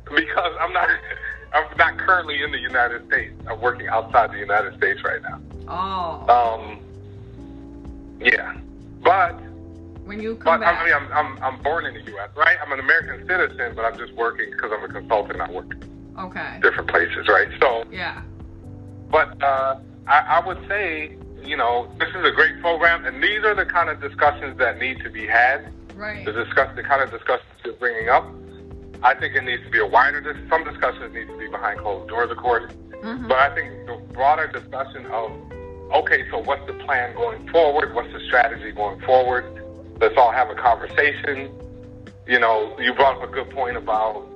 Because I'm not currently in the United States. I'm working outside the United States right now. Oh. Yeah, but when you come back, I'm born in the U.S., right? I'm an American citizen, but I'm just working because I'm a consultant. I work different places, right? So yeah. But I would say, this is a great program, and these are the kind of discussions that need to be had. Right. The kind of discussions you're bringing up. I think it needs to be a wider. Some discussions need to be behind closed doors, of course. But I think the broader discussion of, okay, so what's the plan going forward? What's the strategy going forward? Let's all have a conversation. You brought up a good point about,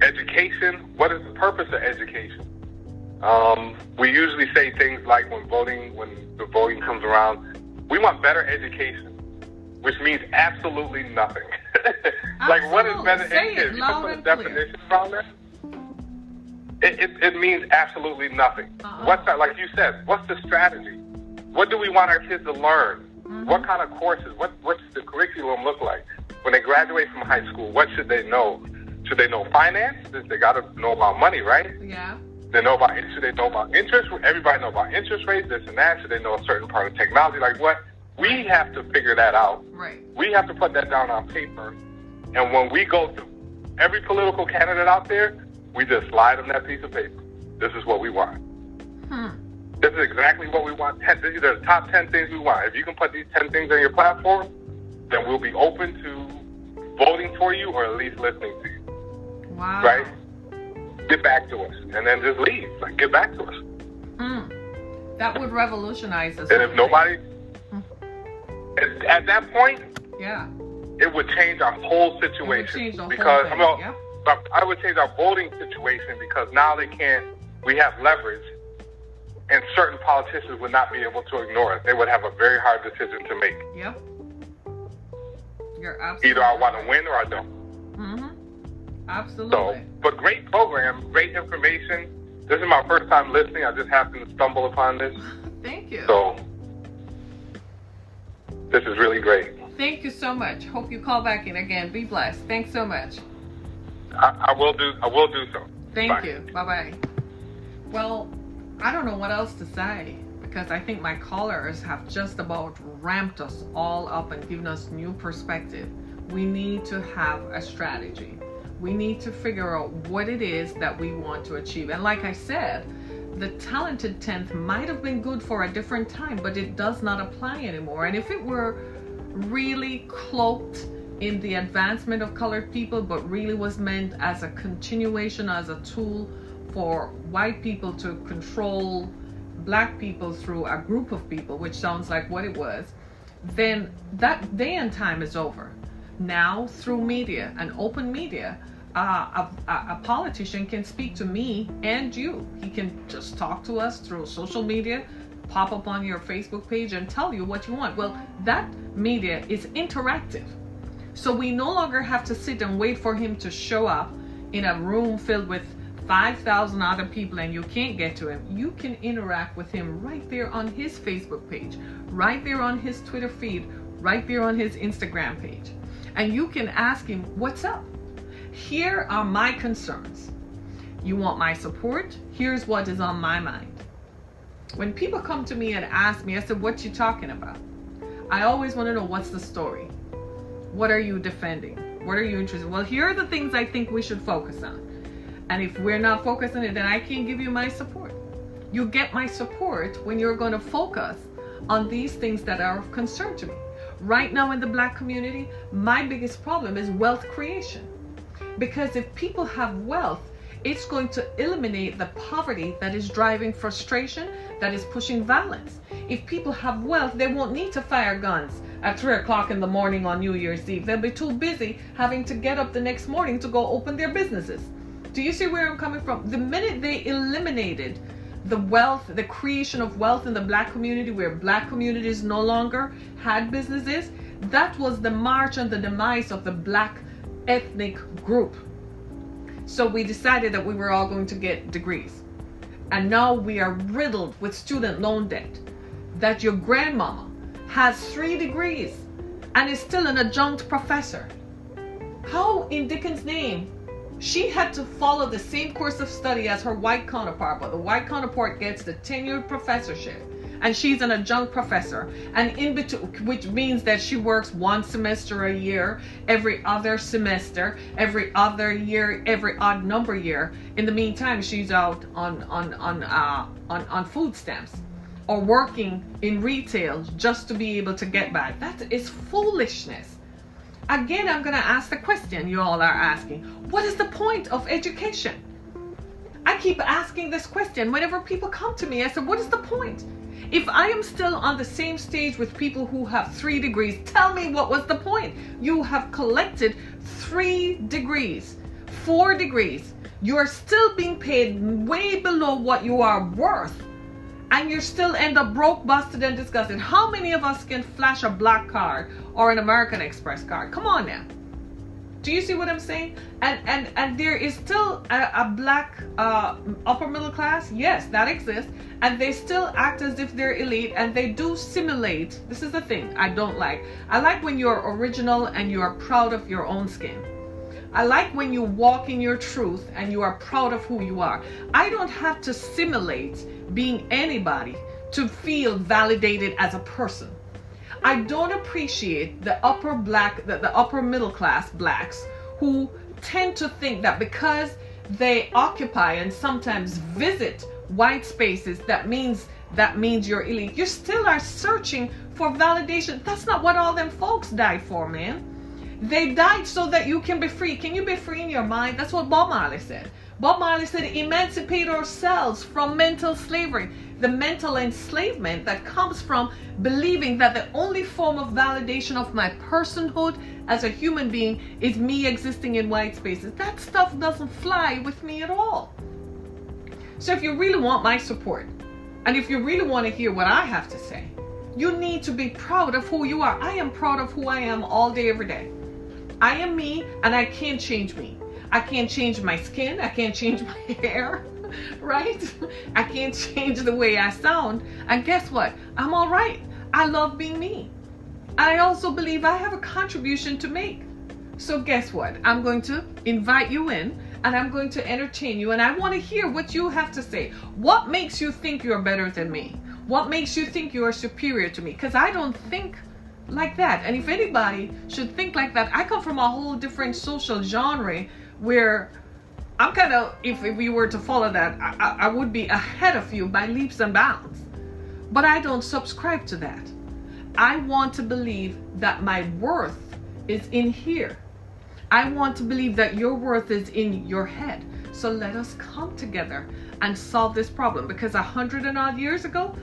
education. What is the purpose of education? We usually say things like when the voting comes around, we want better education, which means absolutely nothing. Like, what is better education? You can put a definition around that. It means absolutely nothing. What's that? Like you said, what's the strategy? What do we want our kids to learn? What kind of courses? What's the curriculum look like? When they graduate from high school, what should they know? Should they know finance? They got to know about money, right? Yeah. Should they know about interest? Everybody know about interest rates, this and that. Should they know a certain part of technology? Like what? We have to figure that out. Right. We have to put that down on paper. And when we go through every political candidate out there, we just slide them that piece of paper. This is what we want. This is exactly what we want. These are the top 10 things we want. If you can put these 10 things on your platform, then we'll be open to voting for you or at least listening to you. Wow. Right? Get back to us. And then just leave. Like, get back to us. That would revolutionize us. And if nobody... At that point... Yeah. It would change our whole situation. Because I would change our voting situation because now we have leverage, and certain politicians would not be able to ignore it. They would have a very hard decision to make. Yep. You're absolutely either I want to win or I don't. Absolutely. So, but great program, great information. This is my first time listening. I just happened to stumble upon this. Thank you. So this is really great. Thank you so much. Hope you call back in again. Be blessed. Thanks so much. I will do so. Thank you. Bye-bye. Well, I don't know what else to say because I think my callers have just about ramped us all up and given us new perspective. we need to have a strategy. We need to figure out what it is that we want to achieve. And like I said, the talented 10th might have been good for a different time, but it does not apply anymore. And if it were really cloaked in the advancement of colored people, but really was meant as a continuation, as a tool for white people to control black people through a group of people, which sounds like what it was, then that day and time is over. Now, through media and open media, a politician can speak to me and you. He can just talk to us through social media, pop up on your Facebook page and tell you what you want. Well, that media is interactive. So we no longer have to sit and wait for him to show up in a room filled with 5,000 other people and you can't get to him. You can interact with him right there on his Facebook page, right there on his Twitter feed, right there on his Instagram page. And you can ask him, what's up? Here are my concerns. You want my support? Here's what is on my mind. When people come to me and ask me, I said, what you talking about? I always want to know, what's the story? What are you defending? What are you interested in? Well, here are the things I think we should focus on. And if we're not focused on it, then I can't give you my support. You get my support when you're going to focus on these things that are of concern to me. Right now in the black community, my biggest problem is wealth creation. Because if people have wealth, it's going to eliminate the poverty that is driving frustration, that is pushing violence. If people have wealth, they won't need to fire guns at 3 o'clock in the morning on New Year's Eve. They'll be too busy having to get up the next morning to go open their businesses. Do you see where I'm coming from? The minute they eliminated the wealth, the creation of wealth in the black community, where black communities no longer had businesses, that was the march and the demise of the black ethnic group. So we decided that we were all going to get degrees. And now we are riddled with student loan debt. That your grandmama has 3 degrees and is still an adjunct professor. How in Dickens' name? She had to follow the same course of study as her white counterpart, but the white counterpart gets the tenured professorship, and she's an adjunct professor, and in between, which means that she works 1 semester a year, every other semester, every other year, every odd number year. In the meantime, she's out on food stamps or working in retail just to be able to get by. That is foolishness. Again, I'm going to ask the question you all are asking. What is the point of education? I keep asking this question whenever people come to me. I said, what is the point? If I am still on the same stage with people who have 3 degrees, tell me what was the point? You have collected 3 degrees, 4 degrees. You are still being paid way below what you are worth. And you still end up broke, busted, and disgusted. How many of us can flash a black card or an American Express card? Come on now. Do you see what I'm saying? And there is still a black upper middle class. Yes, that exists. And they still act as if they're elite, and they do simulate. This is the thing I don't like. I like when you're original and you are proud of your own skin. I like when you walk in your truth and you are proud of who you are. I don't have to simulate being anybody to feel validated as a person. I don't appreciate the upper middle class blacks who tend to think that because they occupy and sometimes visit white spaces, that means you're elite. You still are searching for validation. That's not what all them folks died for, man. They died so that you can be free. Can you be free in your mind? That's what Bob Marley said. Bob Marley said, emancipate ourselves from mental slavery. The mental enslavement that comes from believing that the only form of validation of my personhood as a human being is me existing in white spaces. That stuff doesn't fly with me at all. So if you really want my support, and if you really want to hear what I have to say, you need to be proud of who you are. I am proud of who I am all day, every day. I am me, and I can't change me. I can't change my skin. I can't change my hair, right? I can't change the way I sound. And guess what? I'm all right. I love being me. I also believe I have a contribution to make. So guess what? I'm going to invite you in, and I'm going to entertain you, and I want to hear what you have to say. What makes you think you're better than me? What makes you think you are superior to me? Because I don't think like that. And if anybody should think like that, I come from a whole different social genre where I'm kind of, if we were to follow that, I would be ahead of you by leaps and bounds. But I don't subscribe to that. I want to believe that my worth is in here. I want to believe that your worth is in your head. So let us come together and solve this problem, because 100 and odd years ago,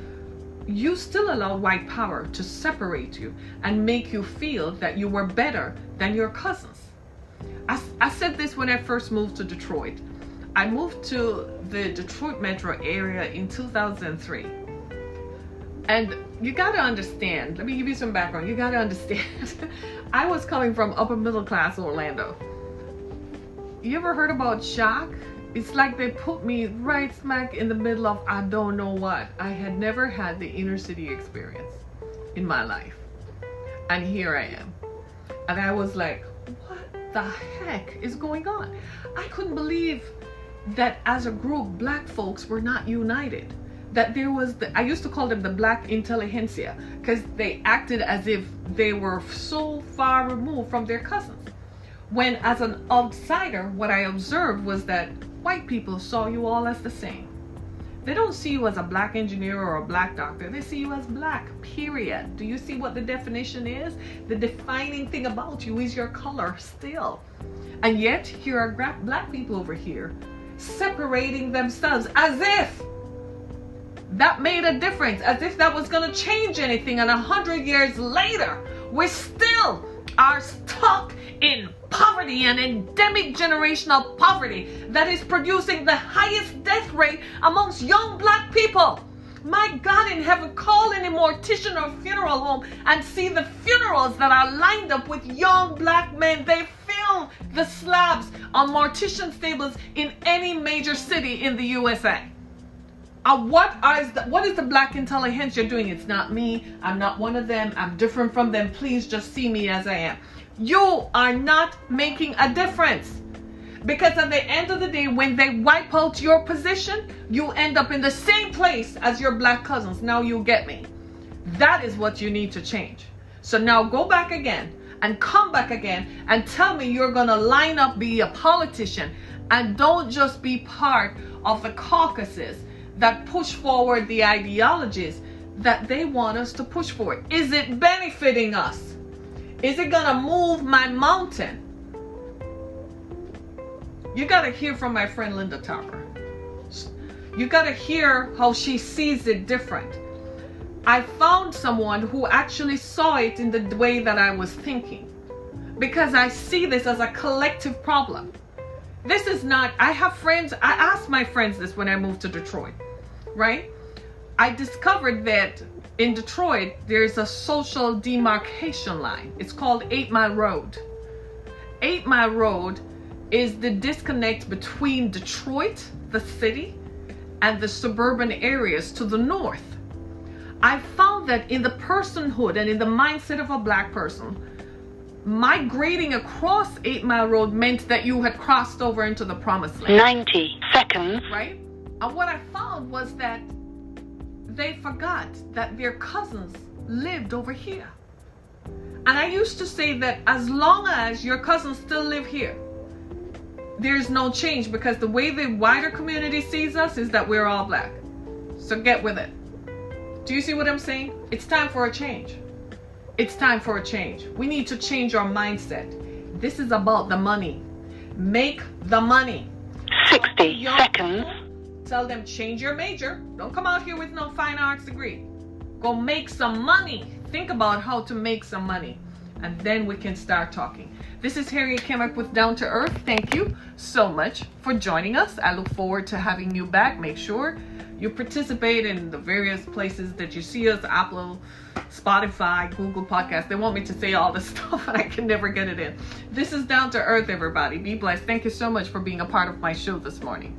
you still allowed white power to separate you and make you feel that you were better than your cousins. I said this when I first moved to Detroit. I moved to the Detroit metro area in 2003. And you got to understand, let me give you some background. You got to understand, I was coming from upper middle class Orlando. You ever heard about shock? It's like they put me right smack in the middle of I don't know what. I had never had the inner city experience in my life. And here I am. And I was like, what the heck is going on? I couldn't believe that as a group, black folks were not united. That there was, I used to call them the black intelligentsia, because they acted as if they were so far removed from their cousins. When as an outsider, what I observed was that white people saw you all as the same. They don't see you as a black engineer or a black doctor. They see you as black, period. Do you see what the definition is? The defining thing about you is your color still. And yet, here are black people over here separating themselves as if that made a difference, as if that was going to change anything. And 100 years later, we still are stuck in poverty, and endemic generational poverty that is producing the highest death rate amongst young black people. My God in heaven, call any mortician or funeral home and see the funerals that are lined up with young black men. They fill the slabs on mortician tables in any major city in the USA. What is the black intelligentsia doing? It's not me. I'm not one of them. I'm different from them. Please just see me as I am. You are not making a difference. Because at the end of the day, when they wipe out your position, you end up in the same place as your black cousins. Now you get me. That is what you need to change. So now go back again and come back again and tell me you're going to line up, be a politician, and don't just be part of the caucuses that push forward the ideologies that they want us to push forward. Is it benefiting us? Is it gonna move my mountain? You gotta hear from my friend Linda Topper. You gotta hear how she sees it different. I found someone who actually saw it in the way that I was thinking, because I see this as a collective problem. This is not, I have friends, I asked my friends this when I moved to Detroit, right? I discovered that in Detroit, there's a social demarcation line. It's called 8 Mile Road. 8 Mile Road is the disconnect between Detroit, the city, and the suburban areas to the north. I found that in the personhood and in the mindset of a black person, migrating across 8 Mile Road meant that you had crossed over into the promised land. 90 seconds. Right? And what I found was that they forgot that their cousins lived over here. And I used to say that as long as your cousins still live here, there's no change, because the way the wider community sees us is that we're all black. So get with it. Do you see what I'm saying? It's time for a change. It's time for a change. We need to change our mindset. This is about the money. Make the money. 60 seconds. Tell them, change your major. Don't come out here with no fine arts degree. Go make some money. Think about how to make some money. And then we can start talking. This is Harriet Kimmick with Down to Earth. Thank you so much for joining us. I look forward to having you back. Make sure you participate in the various places that you see us, Apple, Spotify, Google Podcasts. They want me to say all this stuff and I can never get it in. This is Down to Earth, everybody. Be blessed. Thank you so much for being a part of my show this morning.